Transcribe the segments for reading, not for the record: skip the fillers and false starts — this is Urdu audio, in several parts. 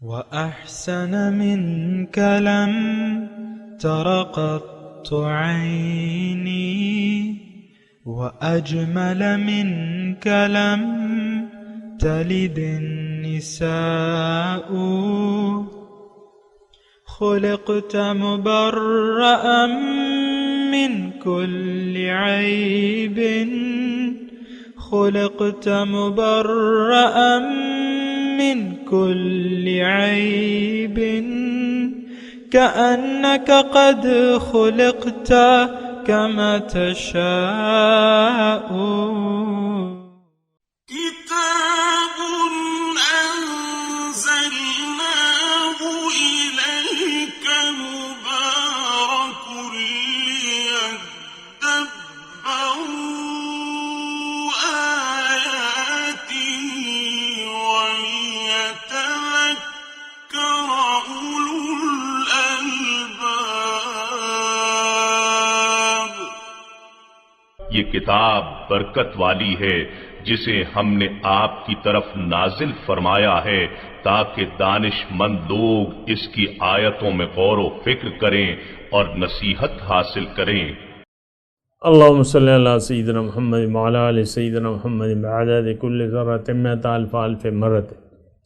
وأحسن منك لم تر قط عيني وأجمل منك لم تلد النساء خلقت مبرأ من كل عيب خلقت مبرأ من كل عيب كأنك قد خلقت كما تشاء كتاب أنزلناه إليك مبارك ليدبروا آياته وليتذكر أولو الألباب۔ یہ کتاب برکت والی ہے جسے ہم نے آپ کی طرف نازل فرمایا ہے تاکہ دانش مند لوگ اس کی آیتوں میں غور و فکر کریں اور نصیحت حاصل کریں۔ اللہم صلی علی سیدنا محمد وعلی آل سیدنا محمد بعدد کل ذرۃ مئۃ الف الف مرۃ۔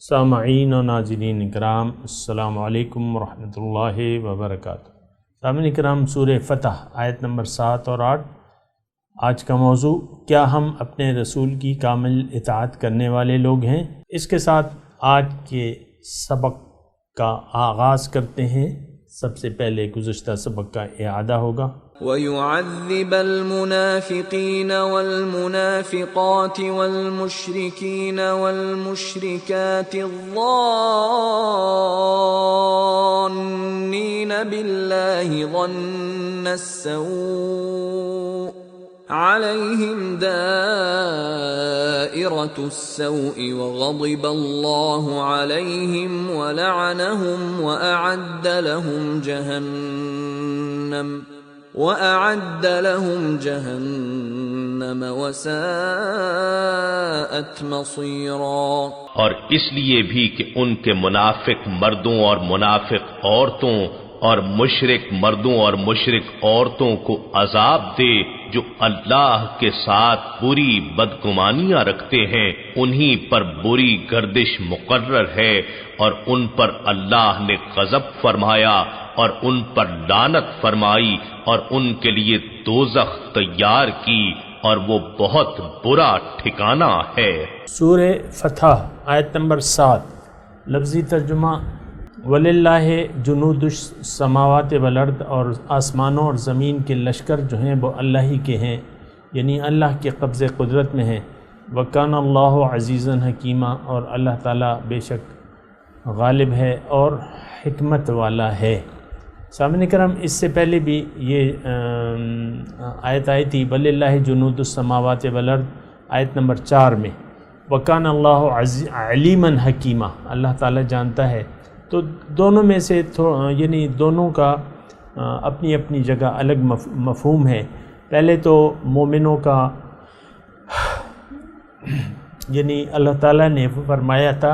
سامعین و ناظرین اکرام، السلام علیکم ورحمۃ اللہ وبرکاتہ۔ سامعین اکرام، سورہ فتح آیت نمبر 7 اور 8 آج کا موضوع، کیا ہم اپنے رسول کی کامل اطاعت کرنے والے لوگ ہیں؟ اس کے ساتھ آج کے سبق کا آغاز کرتے ہیں۔ سب سے پہلے گزشتہ سبق کا اعادہ ہوگا۔ وَيُعَذِّبَ الْمُنَافِقِينَ وَالْمُنَافِقَاتِ وَالْمُشْرِكِينَ وَالْمُشْرِكَاتِ الظَّانِّينَ بِاللَّهِ ظَنَّ السَّوْءِ عَلَيْهِمْ دَائِرَةُ السَّوْءِ وَغَضِبَ اللَّهُ عَلَيْهِمْ وَلَعَنَهُمْ وَأَعَدَّ لَهُمْ جَهَنَّمَ وَسَاءَتْ مَصِيرًا۔ اور اس لیے بھی کہ ان کے منافق مردوں اور منافق عورتوں اور مشرک مردوں اور مشرک عورتوں کو عذاب دے جو اللہ کے ساتھ بری بدگمانیاں رکھتے ہیں، انہی پر بری گردش مقرر ہے اور ان پر اللہ نے غضب فرمایا اور ان پر لعنت فرمائی اور ان کے لیے دوزخ تیار کی اور وہ بہت برا ٹھکانہ ہے۔ سورہ فتح آیت نمبر 7، لفظی ترجمہ وَلِلَّهِ جُنُودُ السَّمَاوَاتِ وَالْأَرْضِ، اور آسمانوں اور زمین کے لشکر جو ہیں وہ اللہ ہی کے ہیں، یعنی اللہ کے قبض قدرت میں ہیں۔ وَكَانَ اللَّهُ عَزِيزًا حَكِيمًا، اور اللہ تعالیٰ بے شک غالب ہے اور حکمت والا ہے۔ سامعین کرام، اس سے پہلے بھی یہ آیت آئی تھی وَلِلَّهِ جُنُودُ السَّمَاوَاتِ وَالْأَرْضِ آیت نمبر 4 میں، وَكَانَ اللَّهُ عَلِيمًا حَكِيمًا، اللہ تعالیٰ جانتا ہے۔ تو دونوں میں سے یعنی دونوں کا اپنی اپنی جگہ الگ مفہوم ہے۔ پہلے تو مومنوں کا یعنی اللہ تعالیٰ نے فرمایا تھا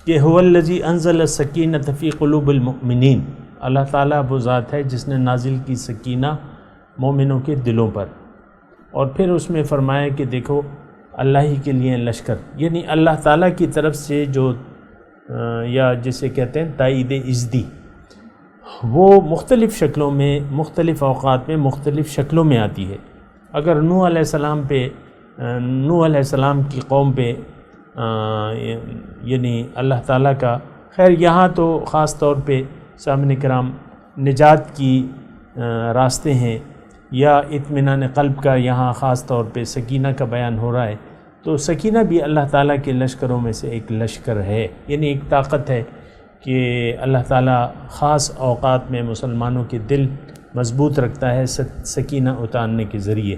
کہ هو الذی انزل السکینۃ فی قلوب المؤمنین، اللہ تعالیٰ وہ ذات ہے جس نے نازل کی سکینہ مومنوں کے دلوں پر، اور پھر اس میں فرمایا کہ دیکھو اللہ ہی کے لیے لشکر، یعنی اللہ تعالیٰ کی طرف سے جو یا جسے کہتے ہیں تائید ازدی، وہ مختلف شکلوں میں مختلف اوقات میں مختلف شکلوں میں آتی ہے۔ اگر نوح علیہ السلام کی قوم پہ یعنی اللہ تعالیٰ کا، خیر یہاں تو خاص طور پہ سامعین کرام نجات کی راستے ہیں یا اطمینان قلب کا یہاں خاص طور پہ سکینہ کا بیان ہو رہا ہے، تو سکینہ بھی اللہ تعالیٰ کے لشکروں میں سے ایک لشکر ہے، یعنی ایک طاقت ہے کہ اللہ تعالیٰ خاص اوقات میں مسلمانوں کے دل مضبوط رکھتا ہے سکینہ اتارنے کے ذریعے۔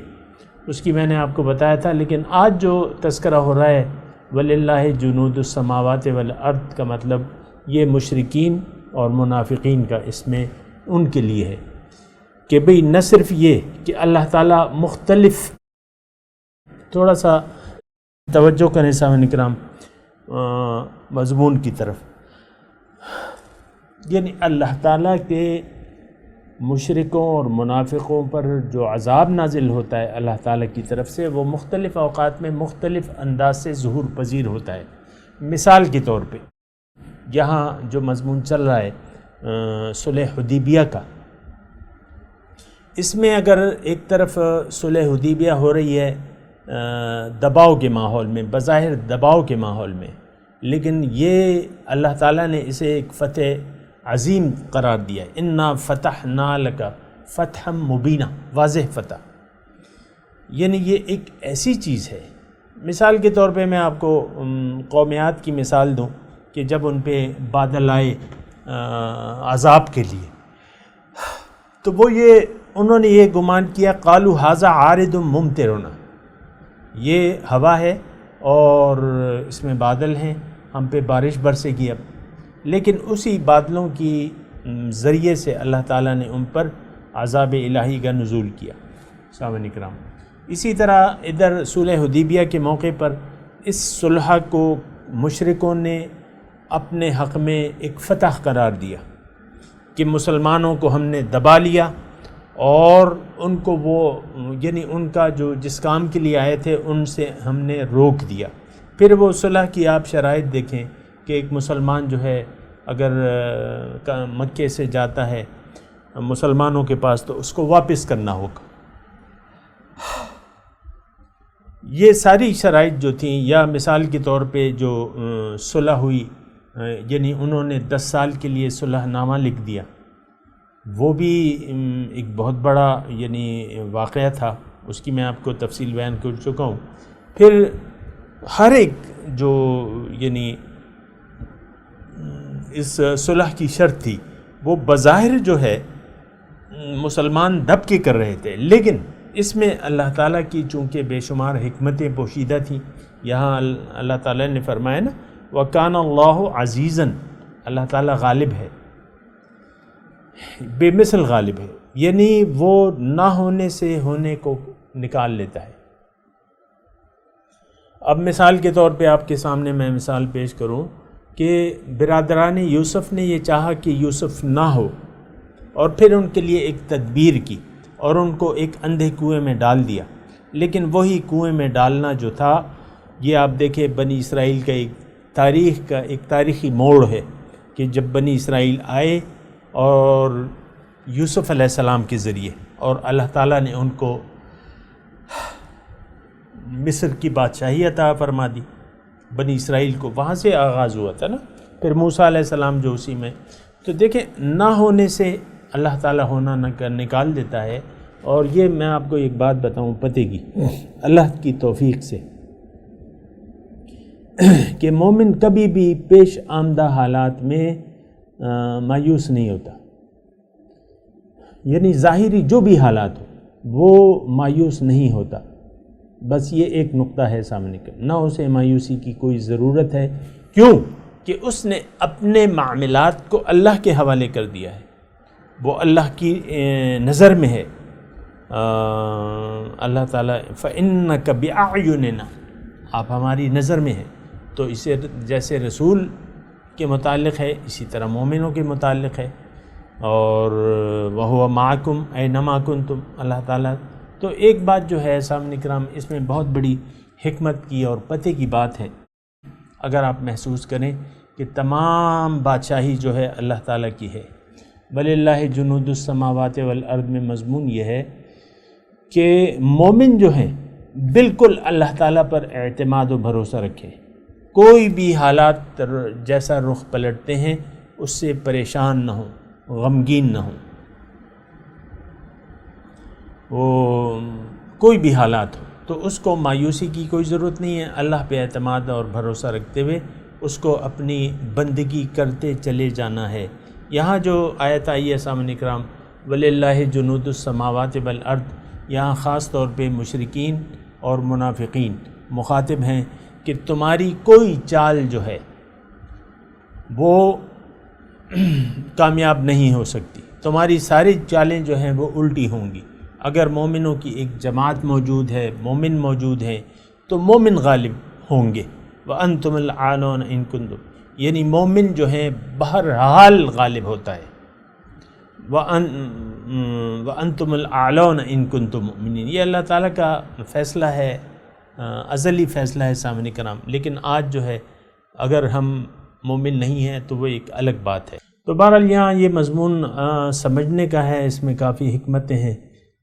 اس کی میں نے آپ کو بتایا تھا، لیکن آج جو تذکرہ ہو رہا ہے وَلِلَّهِ جُنُودُ السَّمَاوَاتِ وَالْأَرْضِ کا مطلب یہ مشرکین اور منافقین کا اس میں ان کے لیے ہے کہ بھئی نہ صرف یہ کہ اللہ تعالیٰ مختلف، تھوڑا سا توجہ کریں سامعین کرام مضمون کی طرف، یعنی اللہ تعالیٰ کے مشرکوں اور منافقوں پر جو عذاب نازل ہوتا ہے اللہ تعالیٰ کی طرف سے، وہ مختلف اوقات میں مختلف انداز سے ظہور پذیر ہوتا ہے۔ مثال کے طور پہ یہاں جو مضمون چل رہا ہے صلح حدیبیہ کا، اس میں اگر ایک طرف صلح حدیبیہ ہو رہی ہے دباؤ کے ماحول میں، بظاہر دباؤ کے ماحول میں، لیکن یہ اللہ تعالیٰ نے اسے ایک فتح عظیم قرار دیا ہے۔ انا فتحنا لک فتحا مبینہ، واضح فتح، یعنی یہ ایک ایسی چیز ہے۔ مثال کے طور پہ میں آپ کو قوم عاد کی مثال دوں کہ جب ان پہ بادل آئے عذاب کے لیے، تو انہوں نے یہ گمان کیا قالوا ھذا عارض ممطرنا، یہ ہوا ہے اور اس میں بادل ہیں، ہم پہ بارش برسے گی اب۔ لیکن اسی بادلوں کی ذریعے سے اللہ تعالیٰ نے ان پر عذاب الہی کا نزول کیا۔ سامعین اکرام، اسی طرح ادھر صلح حدیبیہ کے موقع پر اس صلح کو مشرکوں نے اپنے حق میں ایک فتح قرار دیا کہ مسلمانوں کو ہم نے دبا لیا اور ان کو یعنی ان کا جس کام کے لیے آئے تھے ان سے ہم نے روک دیا۔ پھر وہ صلح کی آپ شرائط دیکھیں کہ ایک مسلمان جو ہے اگر مکے سے جاتا ہے مسلمانوں کے پاس تو اس کو واپس کرنا ہوگا۔ یہ ساری شرائط جو تھیں، یا مثال کے طور پہ جو صلح ہوئی، یعنی انہوں نے 10 سال کے لیے صلح نامہ لکھ دیا، وہ بھی ایک بہت بڑا یعنی واقعہ تھا، اس کی میں آپ کو تفصیل بیان کر چکا ہوں۔ پھر ہر ایک جو یعنی اس صلح کی شرط تھی وہ بظاہر جو ہے مسلمان دب کے کر رہے تھے، لیکن اس میں اللہ تعالیٰ کی چونکہ بے شمار حکمتیں پوشیدہ تھیں۔ یہاں اللہ تعالیٰ نے فرمایا نا وَكَانَ اللَّهُ عَزِيزًا، اللہ تعالیٰ غالب ہے، بے مثل غالب ہے، یعنی وہ نہ ہونے سے ہونے کو نکال لیتا ہے۔ اب مثال کے طور پہ آپ کے سامنے میں مثال پیش کروں کہ برادران یوسف نے یہ چاہا کہ یوسف نہ ہو، اور پھر ان کے لیے ایک تدبیر کی اور ان کو ایک اندھے کنویں میں ڈال دیا۔ لیکن وہی کنویں میں ڈالنا جو تھا، یہ آپ دیکھیں بنی اسرائیل کا ایک تاریخی موڑ ہے کہ جب بنی اسرائیل آئے اور یوسف علیہ السلام کے ذریعے، اور اللہ تعالیٰ نے ان کو مصر کی بادشاہی عطا فرما دی، بنی اسرائیل کو وہاں سے آغاز ہوا تھا نا، پھر موسیٰ علیہ السلام جو اسی میں، تو دیکھیں نہ ہونے سے اللہ تعالیٰ ہونا نکال دیتا ہے۔ اور یہ میں آپ کو ایک بات بتاؤں پتے کی، اللہ کی توفیق سے، کہ مومن کبھی بھی پیش آمدہ حالات میں مایوس نہیں ہوتا، یعنی ظاہری جو بھی حالات ہو وہ مایوس نہیں ہوتا۔ بس یہ ایک نقطہ ہے سامنے کا، نہ اسے مایوسی کی کوئی ضرورت ہے۔ کیوں؟ کہ اس نے اپنے معاملات کو اللہ کے حوالے کر دیا ہے، وہ اللہ کی نظر میں ہے۔ اللہ تعالیٰ فَإِنَّكَ بِأَعْيُنِنَا، آپ ہماری نظر میں ہیں، تو اسے جیسے رسول کے متعلق ہے اسی طرح مومنوں کے متعلق ہے۔ اور وَهُوَ مَعَكُمْ أَيْنَمَا كُنْتُمْ، اللہ تعالیٰ۔ تو ایک بات جو ہے سامنے کرام، اس میں بہت بڑی حکمت کی اور پتے کی بات ہے۔ اگر آپ محسوس کریں کہ تمام بادشاہی جو ہے اللہ تعالیٰ کی ہے، وَلِلَّهِ جُنُودُ السَّمَاوَاتِ وَالْأَرْضِ میں مضمون یہ ہے کہ مومن جو ہیں بالکل اللہ تعالیٰ پر اعتماد و بھروسہ رکھیں، کوئی بھی حالات جیسا رخ پلٹتے ہیں اس سے پریشان نہ ہوں، غمگین نہ ہوں۔ وہ کوئی بھی حالات ہو تو اس کو مایوسی کی کوئی ضرورت نہیں ہے، اللہ پہ اعتماد اور بھروسہ رکھتے ہوئے اس کو اپنی بندگی کرتے چلے جانا ہے۔ یہاں جو آیت آئی ہے سامعین کرام وَلِلَّهِ جُنُودُ السَّمَاوَاتِ وَالْأَرْضِ، یہاں خاص طور پہ مشرکین اور منافقین مخاطب ہیں کہ تمہاری کوئی چال جو ہے وہ کامیاب نہیں ہو سکتی، تمہاری ساری چالیں جو ہیں وہ الٹی ہوں گی۔ اگر مومنوں کی ایک جماعت موجود ہے، مومن موجود ہیں، تو مومن غالب ہوں گے۔ وَأَنْتُمُ الْأَعْلَوْنَ إِن كُنتُمْ، یعنی مومن جو ہے بہرحال غالب ہوتا ہے. وَأَنْتُمُ الْأَعْلَوْنَ إِن كُنتُم مُؤْمِنِينَ، یہ اللہ تعالیٰ کا فیصلہ ہے، ازلی فیصلہ ہے سامعین کرام. لیکن آج جو ہے اگر ہم مومن نہیں ہیں تو وہ ایک الگ بات ہے. تو بہرحال یہاں یہ مضمون سمجھنے کا ہے، اس میں کافی حکمتیں ہیں.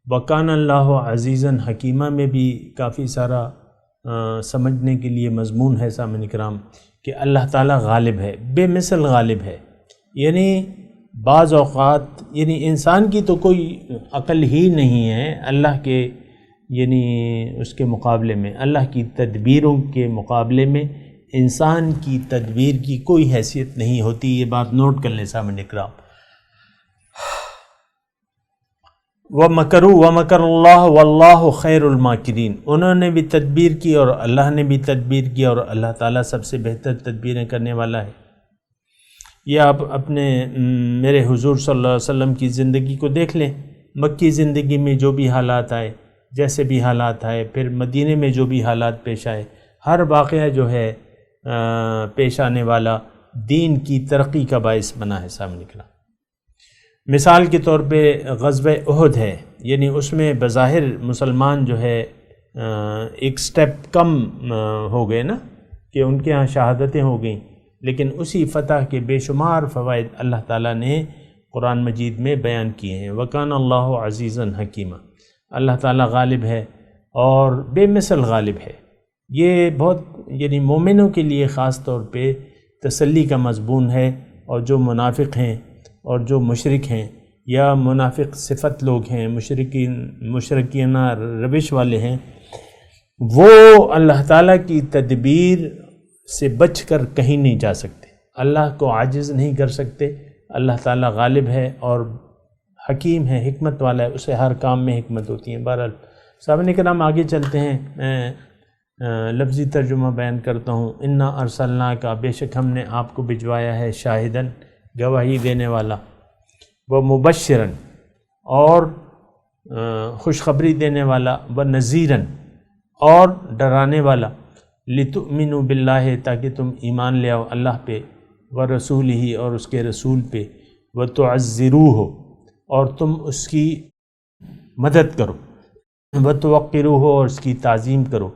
وَكَانَ اللَّهُ عَزِيزًا حکیمہ میں بھی کافی سارا سمجھنے کے لیے مضمون ہے سامعین کرام، کہ اللہ تعالیٰ غالب ہے، بے مثل غالب ہے. یعنی بعض اوقات یعنی انسان کی تو کوئی عقل ہی نہیں ہے اللہ کے یعنی اس کے مقابلے میں، اللہ کی تدبیروں کے مقابلے میں انسان کی تدبیر کی کوئی حیثیت نہیں ہوتی. یہ بات نوٹ کر لیں سامنے کرام. وَمَكَرُوا وَمَكَرَ اللَّهُ وَاللَّهُ خَيْرُ الْمَاكِرِينَ، انہوں نے بھی تدبیر کی اور اللہ نے بھی تدبیر کی، اور اللہ تعالیٰ سب سے بہتر تدبیریں کرنے والا ہے. یہ آپ اپنے میرے حضور صلی اللہ علیہ وسلم کی زندگی کو دیکھ لیں. مکی زندگی میں جو بھی حالات آئے، جیسے بھی حالات آئے، پھر مدینے میں جو بھی حالات پیش آئے، ہر واقعہ جو ہے پیش آنے والا دین کی ترقی کا باعث بنا ہے سامنے نکلا. مثال کے طور پہ غزوہ احد ہے، یعنی اس میں بظاہر مسلمان جو ہے ایک سٹیپ کم ہو گئے نا، کہ ان کے ہاں شہادتیں ہو گئیں، لیکن اسی فتح کے بے شمار فوائد اللہ تعالیٰ نے قرآن مجید میں بیان کیے ہیں. وَكَانَ اللَّهُ عَزِيزًا حَكِيمًا، اللہ تعالیٰ غالب ہے اور بے مثل غالب ہے. یہ بہت یعنی مومنوں کے لیے خاص طور پہ تسلی کا مضمون ہے، اور جو منافق ہیں اور جو مشرک ہیں یا منافق صفت لوگ ہیں، مشرکینہ روش والے ہیں، وہ اللہ تعالیٰ کی تدبیر سے بچ کر کہیں نہیں جا سکتے، اللہ کو عاجز نہیں کر سکتے. اللہ تعالیٰ غالب ہے اور حکیم ہے، حکمت والا ہے، اسے ہر کام میں حکمت ہوتی ہے. بہرحال سامعین کرام آگے چلتے ہیں. میں لفظی ترجمہ بیان کرتا ہوں. انا ارسلناک، بے شک ہم نے آپ کو بھجوایا ہے، شاہدن، گواہی دینے والا، و مبشرن، اور خوشخبری دینے والا، و نذیرن، اور ڈرانے والا، لتؤمنوا باللہ، تاکہ تم ایمان لے آؤ اللہ پہ، و رسولہ، اور اس کے رسول پہ، و تعزروہ، اور تم اس کی مدد کرو، و توقروہ، اور اس کی تعظیم کرو،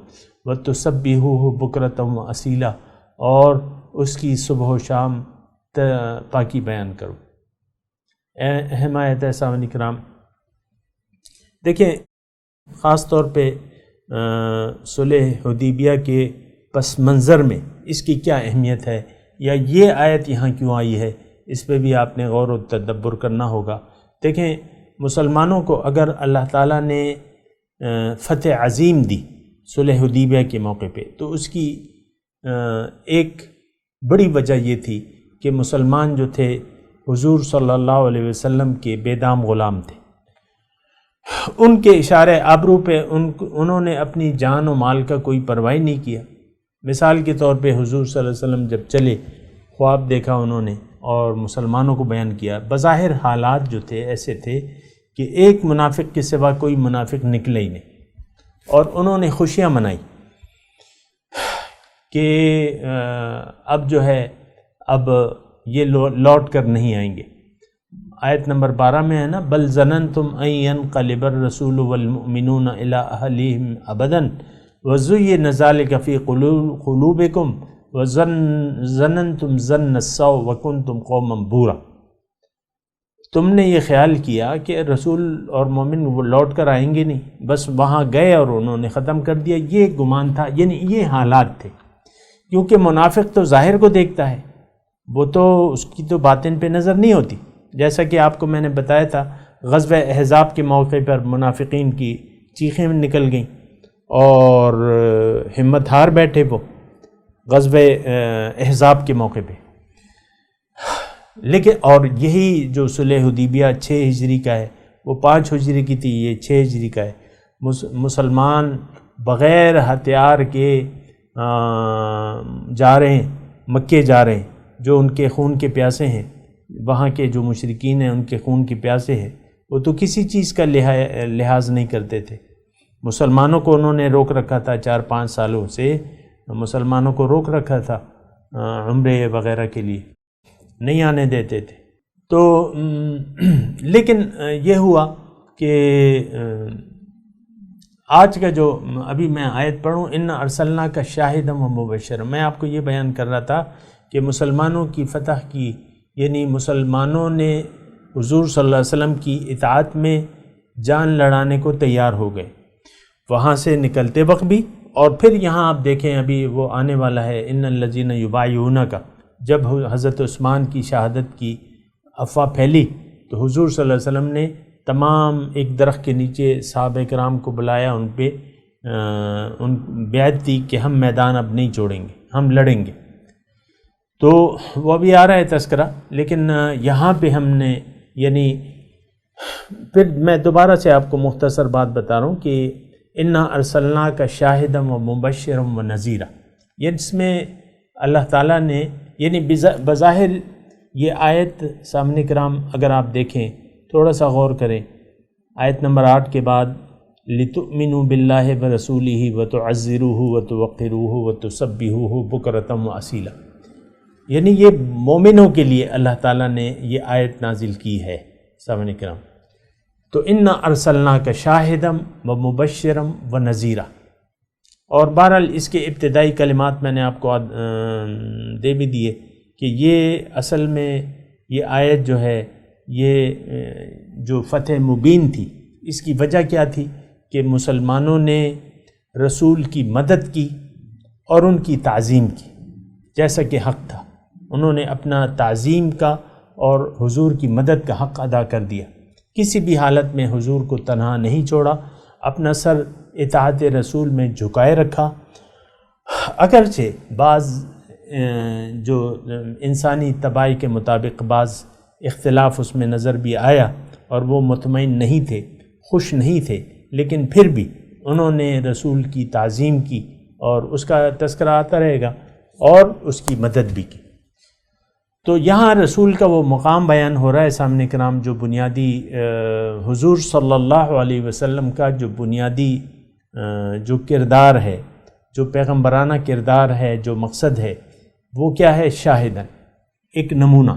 و تسبحوہ بکرۃ و اصیلا، اور اس کی صبح و شام پاکی بیان کرو. حمایت سامعین کرام، دیکھیں خاص طور پہ صلح حدیبیہ کے پس منظر میں اس کی کیا اہمیت ہے، یا یہ آیت یہاں کیوں آئی ہے، اس پہ بھی آپ نے غور و تدبر کرنا ہوگا. دیکھیں مسلمانوں کو اگر اللہ تعالیٰ نے فتح عظیم دی صلح حدیبیہ کے موقع پہ، تو اس کی ایک بڑی وجہ یہ تھی کہ مسلمان جو تھے حضور صلی اللہ علیہ وسلم کے بے دام غلام تھے. ان کے اشارے آبرو پہ انہوں نے اپنی جان و مال کا کوئی پرواہ نہیں کیا. مثال کے طور پہ حضور صلی اللہ علیہ وسلم جب چلے، خواب دیکھا انہوں نے اور مسلمانوں کو بیان کیا. بظاہر حالات جو تھے ایسے تھے کہ ایک منافق کے سوا کوئی منافق نکلے ہی نہیں، اور انہوں نے خوشیاں منائی کہ اب جو ہے اب یہ لوٹ کر نہیں آئیں گے. آیت نمبر 12 میں ہے نا، بل ظننتم ان ينقلب الرسول والمؤمنون الى اهلهم ابدا وزين ذلك في قلوبكم وظننتم ظن السوء وكنتم قوما بورا. تم نے یہ خیال کیا کہ رسول اور مومن وہ لوٹ کر آئیں گے نہیں، بس وہاں گئے اور انہوں نے ختم کر دیا. یہ گمان تھا، یعنی یہ حالات تھے. کیونکہ منافق تو ظاہر کو دیکھتا ہے، وہ تو اس کی تو باطن پہ نظر نہیں ہوتی. جیسا کہ آپ کو میں نے بتایا تھا، غزوہ احزاب کے موقع پر منافقین کی چیخیں نکل گئیں اور ہمت ہار بیٹھے وہ غزوہ احزاب کے موقع پہ. لیکن اور یہی جو صلح حدیبیہ 6 ہجری کا ہے، وہ 5 ہجری کی تھی، یہ 6 ہجری کا ہے. مسلمان بغیر ہتھیار کے جا رہے ہیں، مکے جا رہے ہیں، جو ان کے خون کے پیاسے ہیں، وہاں کے جو مشرکین ہیں ان کے خون کے پیاسے ہیں، وہ تو کسی چیز کا لحاظ نہیں کرتے تھے. مسلمانوں کو انہوں نے روک رکھا تھا، 4-5 سالوں سے مسلمانوں کو روک رکھا تھا. عمرے وغیرہ کے لیے، نہیں آنے دیتے تھے۔ تو لیکن یہ ہوا کہ آج کا جو ابھی میں آیت پڑھوں، ان ارسلنا کا شاہدا و مبشرا، میں آپ کو یہ بیان کر رہا تھا کہ مسلمانوں کی فتح کی، یعنی مسلمانوں نے حضور صلی اللہ علیہ وسلم کی اطاعت میں جان لڑانے کو تیار ہو گئے، وہاں سے نکلتے وقت بھی، اور پھر یہاں آپ دیکھیں ابھی وہ آنے والا ہے ان الذین یبایعونک، جب حضرت عثمان کی شہادت کی افواہ پھیلی تو حضور صلی اللہ علیہ وسلم نے تمام ایک درخت کے نیچے صحابہ کرام کو بلایا، ان پہ ان بیعت دی کہ ہم میدان اب نہیں چھوڑیں گے، ہم لڑیں گے۔ تو وہ بھی آ رہا ہے تذکرہ، لیکن یہاں پہ ہم نے یعنی پھر میں دوبارہ سے آپ کو مختصر بات بتا رہا ہوں کہ انا ارسلنا کا شاہدا و مبشرا و نذیرا، یہ اس میں اللہ تعالیٰ نے یعنی بظاہر یہ آیت سامنے کرام اگر آپ دیکھیں تھوڑا سا غور کریں، آیت نمبر 8 کے بعد لِتُؤْمِنُوا بِاللَّهِ وَرَسُولِهِ وَتُعَزِّرُوهُ وَتُوَقِّرُوهُ وَتُسَبِّحُوهُ بُكْرَةً وَأَصِيلًا، یعنی یہ مومنوں کے لیے اللہ تعالیٰ نے یہ آیت نازل کی ہے سامنے کرام۔ تو انا ارسلناک شاہدا و مبشرا و نذیرا، اور بہرحال اس کے ابتدائی کلمات میں نے آپ کو دے بھی دیے کہ یہ اصل میں یہ آیت جو ہے یہ جو فتح مبین تھی، اس کی وجہ کیا تھی کہ مسلمانوں نے رسول کی مدد کی اور ان کی تعظیم کی جیسا کہ حق تھا، انہوں نے اپنا تعظیم کا اور حضور کی مدد کا حق ادا کر دیا، کسی بھی حالت میں حضور کو تنہا نہیں چھوڑا، اپنا سر اطاعت رسول میں جھکائے رکھا، اگرچہ بعض جو انسانی طباع کے مطابق بعض اختلاف اس میں نظر بھی آیا اور وہ مطمئن نہیں تھے، خوش نہیں تھے، لیکن پھر بھی انہوں نے رسول کی تعظیم کی اور اس کا تذکرہ آتا رہے گا اور اس کی مدد بھی کی۔ تو یہاں رسول کا وہ مقام بیان ہو رہا ہے سامنے کرام، جو بنیادی حضور صلی اللہ علیہ وسلم کا جو بنیادی جو کردار ہے، جو پیغمبرانہ کردار ہے، جو مقصد ہے، وہ کیا ہے؟ شاہدن، ایک نمونہ۔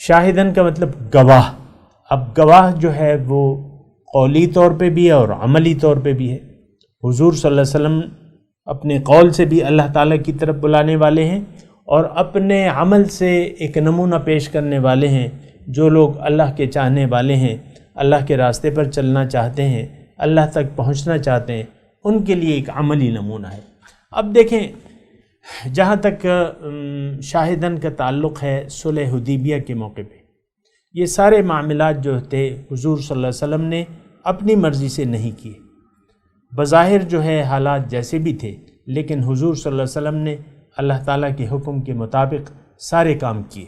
شاہدن کا مطلب گواہ۔ اب گواہ جو ہے وہ قولی طور پہ بھی ہے اور عملی طور پہ بھی ہے۔ حضور صلی اللہ علیہ وسلم اپنے قول سے بھی اللہ تعالیٰ کی طرف بلانے والے ہیں اور اپنے عمل سے ایک نمونہ پیش کرنے والے ہیں۔ جو لوگ اللہ کے چاہنے والے ہیں، اللہ کے راستے پر چلنا چاہتے ہیں، اللہ تک پہنچنا چاہتے ہیں، ان کے لیے ایک عملی نمونہ ہے۔ اب دیکھیں، جہاں تک شاہدن کا تعلق ہے صلح حدیبیہ کے موقع پہ، یہ سارے معاملات جو تھے حضور صلی اللہ علیہ وسلم نے اپنی مرضی سے نہیں کیے۔ بظاہر جو ہے حالات جیسے بھی تھے، لیکن حضور صلی اللہ علیہ وسلم نے اللہ تعالیٰ کے حکم کے مطابق سارے کام کیے۔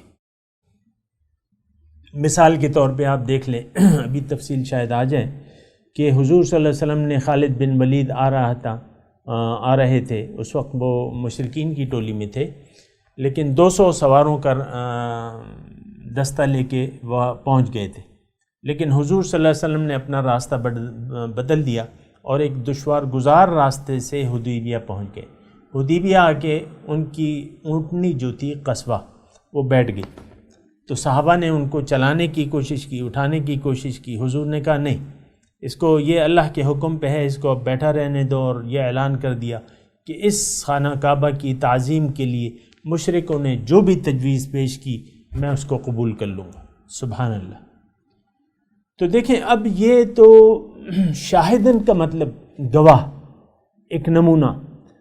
مثال کے طور پہ آپ دیکھ لیں، ابھی تفصیل شاید آ جائے، کہ حضور صلی اللہ علیہ وسلم نے خالد بن ولید آ رہے تھے، اس وقت وہ مشرکین کی ٹولی میں تھے، لیکن 200 سواروں کا دستہ لے کے وہ پہنچ گئے تھے، لیکن حضور صلی اللہ علیہ وسلم نے اپنا راستہ بدل دیا اور ایک دشوار گزار راستے سے حدیبیہ پہنچ گئے۔ حدیبیہ آ کے ان کی اونٹنی جو تھی قصوہ، وہ بیٹھ گئی، تو صحابہ نے ان کو چلانے کی کوشش کی، اٹھانے کی کوشش کی۔ حضور نے کہا نہیں، اس کو یہ اللہ کے حکم پہ ہے، اس کو اب بیٹھا رہنے دو، اور یہ اعلان کر دیا کہ اس خانہ کعبہ کی تعظیم کے لیے مشرکوں نے جو بھی تجویز پیش کی میں اس کو قبول کر لوں گا۔ سبحان اللہ۔ تو دیکھیں، اب یہ تو شاہدن کا مطلب گواہ، ایک نمونہ۔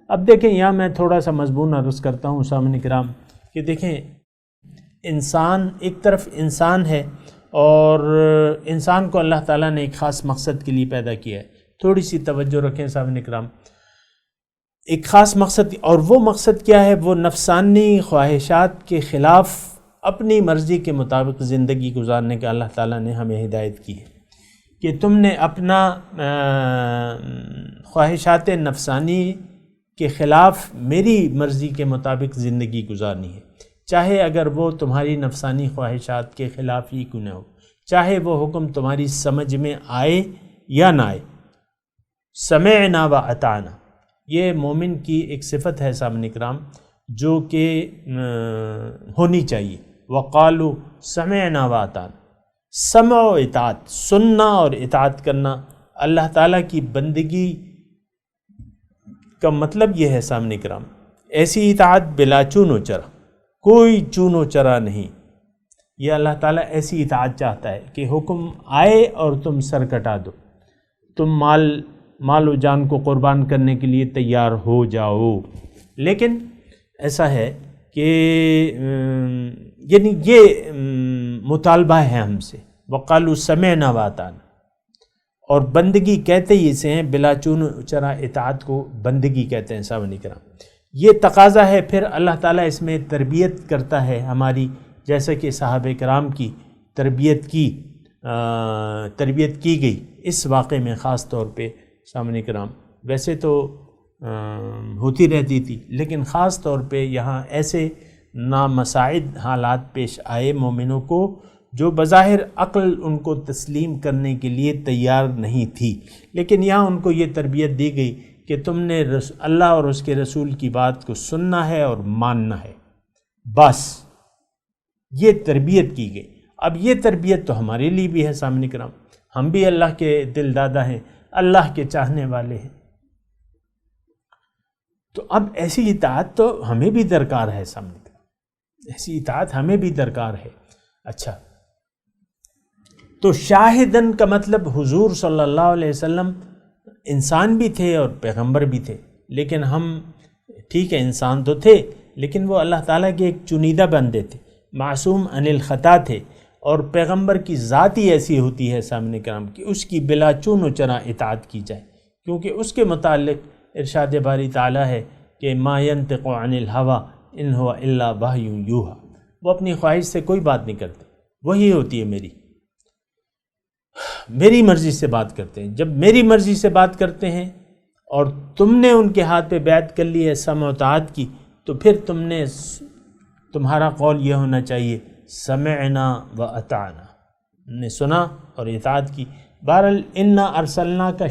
اب دیکھیں، یہاں میں تھوڑا سا مضمون عرض کرتا ہوں سامنے کرام، کہ دیکھیں انسان ایک طرف انسان ہے، اور انسان کو اللہ تعالیٰ نے ایک خاص مقصد کے لیے پیدا کیا ہے۔ تھوڑی سی توجہ رکھیں سامنے کرام، ایک خاص مقصد، اور وہ مقصد کیا ہے؟ وہ نفسانی خواہشات کے خلاف اپنی مرضی کے مطابق زندگی گزارنے کا اللہ تعالیٰ نے ہمیں ہدایت کی ہے کہ تم نے اپنا خواہشات نفسانی کے خلاف میری مرضی کے مطابق زندگی گزارنی ہے، چاہے اگر وہ تمہاری نفسانی خواہشات کے خلاف ہی کیوں نہ ہو، چاہے وہ حکم تمہاری سمجھ میں آئے یا نہ آئے۔ سمعنا و اطعنا، یہ مومن کی ایک صفت ہے سامنے کرام، جو کہ ہونی چاہیے. وقالو سمعنا واطعنا، سمع و اطاعت، سننا اور اطاعت کرنا اللہ تعالیٰ کی بندگی کا مطلب یہ ہے سامنے کرام. ایسی اطاعت بلا چون و چرا، کوئی چون و چرا نہیں. یہ اللہ تعالیٰ ایسی اطاعت چاہتا ہے کہ حکم آئے اور تم سر کٹا دو، تم مال و جان کو قربان کرنے کے لیے تیار ہو جاؤ. لیکن ایسا ہے کہ یعنی یہ مطالبہ ہے ہم سے. وقالوا سمعنا واطعنا، اور بندگی کہتے ہی اسے ہیں، بلا چون و چرا اطاعت کو بندگی کہتے ہیں. سامعین کرام، یہ تقاضا ہے. پھر اللہ تعالیٰ اس میں تربیت کرتا ہے ہماری، جیسا کہ صحابہ کرام کی تربیت کی گئی اس واقعے میں خاص طور پہ. سامعین کرام، ویسے تو ہوتی رہتی تھی، لیکن خاص طور پہ یہاں ایسے نامساعد حالات پیش آئے مومنوں کو جو بظاہر عقل ان کو تسلیم کرنے کے لیے تیار نہیں تھی، لیکن یہاں ان کو یہ تربیت دی گئی کہ تم نے اللہ اور اس کے رسول کی بات کو سننا ہے اور ماننا ہے. بس یہ تربیت کی گئی. اب یہ تربیت تو ہمارے لیے بھی ہے. سامعین کرام، ہم بھی اللہ کے دل دادا ہیں، اللہ کے چاہنے والے ہیں. تو اب ایسی اطاعت تو ہمیں بھی درکار ہے. سامنے ایسی اطاعت ہمیں بھی درکار ہے. اچھا، تو شاہدن کا مطلب حضور صلی اللہ علیہ وسلم انسان بھی تھے اور پیغمبر بھی تھے. لیکن ہم ٹھیک ہے انسان تو تھے، لیکن وہ اللہ تعالیٰ کے ایک چنیدہ بندے تھے، معصوم عن الخطا تھے. اور پیغمبر کی ذات ہی ایسی ہوتی ہے سامنے کرام کہ اس کی بلا چون و چرا اطاعت کی جائے، کیونکہ اس کے متعلق ارشاد باری تعالیٰ ہے کہ ما ینطق عن الہوی ان هو الا وحی یوحی. وہ اپنی خواہش سے کوئی بات نہیں کرتے، وہی ہوتی ہے میری مرضی سے بات کرتے ہیں. جب میری مرضی سے بات کرتے ہیں اور تم نے ان کے ہاتھ پہ بیعت کر لی ہے، سمع و اطاعت کی، تو پھر تمہارا قول یہ ہونا چاہیے سمعنا و اطعنا، نے سنا اور اطاعت کی. بہرحال انا ارسلنا کا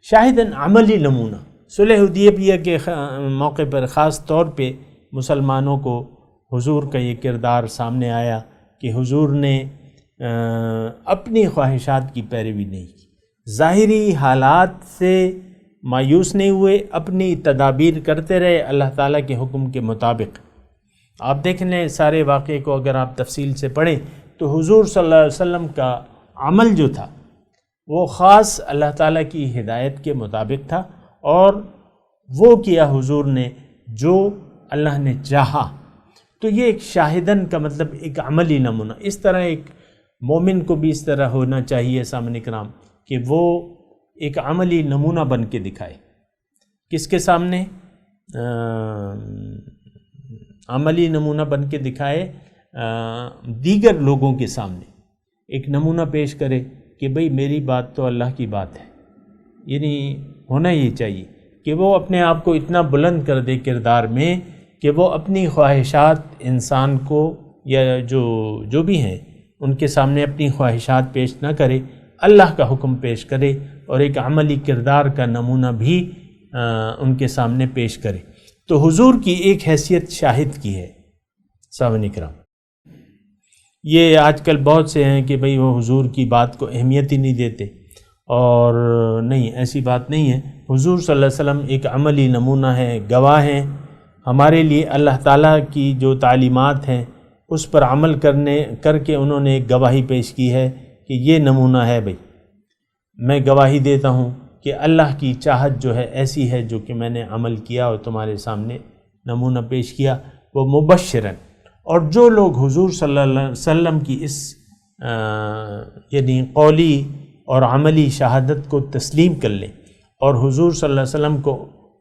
شاہدن عملی نمونہ. صلح حدیبیہ کے موقع پر خاص طور پہ مسلمانوں کو حضور کا یہ کردار سامنے آیا کہ حضور نے اپنی خواہشات کی پیروی نہیں کی، ظاہری حالات سے مایوس نہیں ہوئے، اپنی تدابیر کرتے رہے اللہ تعالیٰ کے حکم کے مطابق. آپ دیکھ لیں سارے واقعے کو، اگر آپ تفصیل سے پڑھیں تو حضور صلی اللہ علیہ وسلم کا عمل جو تھا وہ خاص اللہ تعالیٰ کی ہدایت کے مطابق تھا، اور وہ کیا حضور نے جو اللہ نے چاہا. تو یہ ایک شاہدن کا مطلب ایک عملی نمونہ. اس طرح ایک مومن کو بھی اس طرح ہونا چاہیے سامنے کرام کہ وہ ایک عملی نمونہ بن کے دکھائے. کس کے سامنے؟ عملی نمونہ بن کے دکھائے دیگر لوگوں کے سامنے. ایک نمونہ پیش کرے کہ بھئی میری بات تو اللہ کی بات ہے. یعنی ہونا یہ چاہیے کہ وہ اپنے آپ کو اتنا بلند کر دے کردار میں کہ وہ اپنی خواہشات انسان کو یا جو بھی ہیں ان کے سامنے اپنی خواہشات پیش نہ کرے، اللہ کا حکم پیش کرے، اور ایک عملی کردار کا نمونہ بھی ان کے سامنے پیش کرے. تو حضور کی ایک حیثیت شاہد کی ہے. سامعین کرام، یہ آج کل بہت سے ہیں کہ بھئی وہ حضور کی بات کو اہمیت ہی نہیں دیتے، اور نہیں، ایسی بات نہیں ہے. حضور صلی اللہ علیہ وسلم ایک عملی نمونہ ہے، گواہ ہیں ہمارے لیے. اللہ تعالیٰ کی جو تعلیمات ہیں اس پر عمل کر کے انہوں نے ایک گواہی پیش کی ہے کہ یہ نمونہ ہے. بھئی میں گواہی دیتا ہوں کہ اللہ کی چاہت جو ہے ایسی ہے جو کہ میں نے عمل کیا اور تمہارے سامنے نمونہ پیش کیا. وہ مبشرن، اور جو لوگ حضور صلی اللہ علیہ وسلم کی اس یعنی قولی اور عملی شہادت کو تسلیم کر لیں اور حضور صلی اللہ علیہ وسلم کو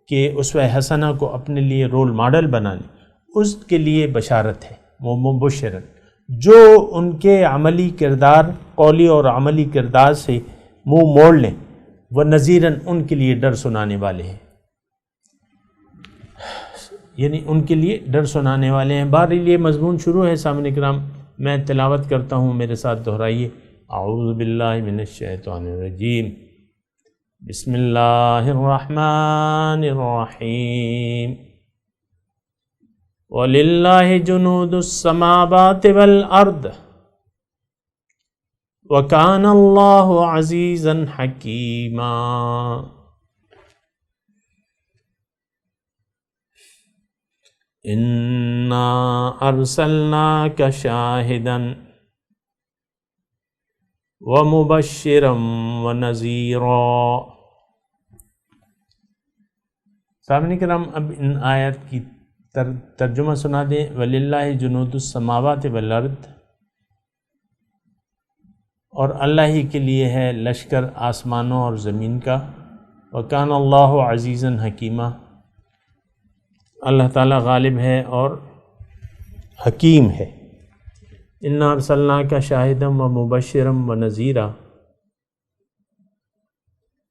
کہ اسوہ حسنہ کو اپنے لیے رول ماڈل بنا لیں، اس کے لیے بشارت ہے. وہ مبشرن، جو ان کے عملی کردار، قولی اور عملی کردار سے منہ موڑ لیں، وہ نذیرن، ان کے لیے ڈر سنانے والے ہیں. یعنی ان کے لیے ڈر سنانے والے ہیں. بہرحال یہ مضمون شروع ہے سامعین کرام، میں تلاوت کرتا ہوں، میرے ساتھ دہرائیے. اعوذ باللہ من الشیطان الرجیم، بسم اللہ الرحمن الرحیم. وَلِلَّهِ جُنُودُ السَّمَاوَاتِ وَالْأَرْضِ وَكَانَ اللَّهُ عَزِيزًا حَكِيمًا۔ إِنَّا أَرْسَلْنَاكَ شَاهِدًا وَمُبَشِّرًا وَنَذِيرًا۔ سامعین کرام، اب ان آیات کی ترجمہ سنا دیں۔ وَلِلَّهِ جُنُودُ السَّمَاوَاتِ وَالْأَرْضِ، اور اللہ ہی کے لیے ہے لشکر آسمانوں اور زمین کا۔ وَكَانَ اللَّهُ عَزِيزًا حَكِيمًا، اللہ تعالیٰ غالب ہے اور حکیم ہے۔ اِنَّا أَرْسَلْنَاكَ شَاهِدًا وَمُبَشِّرًا وَنَذِيرًا،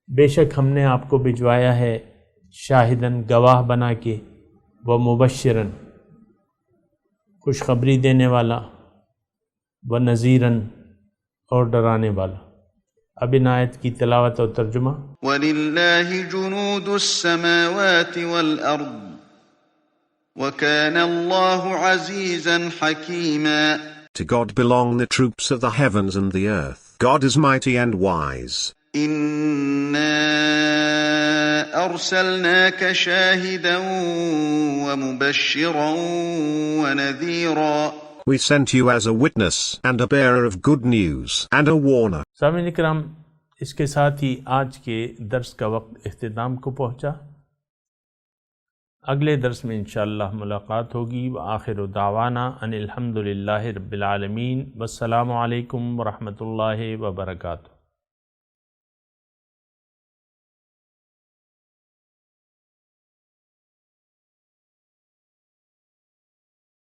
بے شک ہم نے آپ کو بھجوایا ہے شاہدن، گواہ بنا کے، ومبشرن، خوشخبری دینے والا، ونذیرن، اور ڈرانے والا۔ اب ان آیت کی تلاوت اور ترجمہ۔ وَلِلَّهِ جُنُودُ السَّمَاوَاتِ وَالْأَرْضِ وَكَانَ اللَّهُ عَزِيزًا حَكِيمًا۔ To God belong the troops of the heavens and the earth. God is mighty and wise. إِنَّا أَرْسَلْنَاكَ شَاهِدًا وَمُبَشِّرًا وَنَذِيرًا۔ We sent you as a witness and a bearer of good news and a warner. سامعین کرام، اس کے ساتھ ہی آج کے درس کا وقت اختتام کو پہنچا۔ اگلے درس میں انشاءاللہ ملاقات ہوگی۔ وآخر دعوانا ان الحمد للہ رب العالمین، والسلام علیکم ورحمۃ اللہ وبرکاتہ۔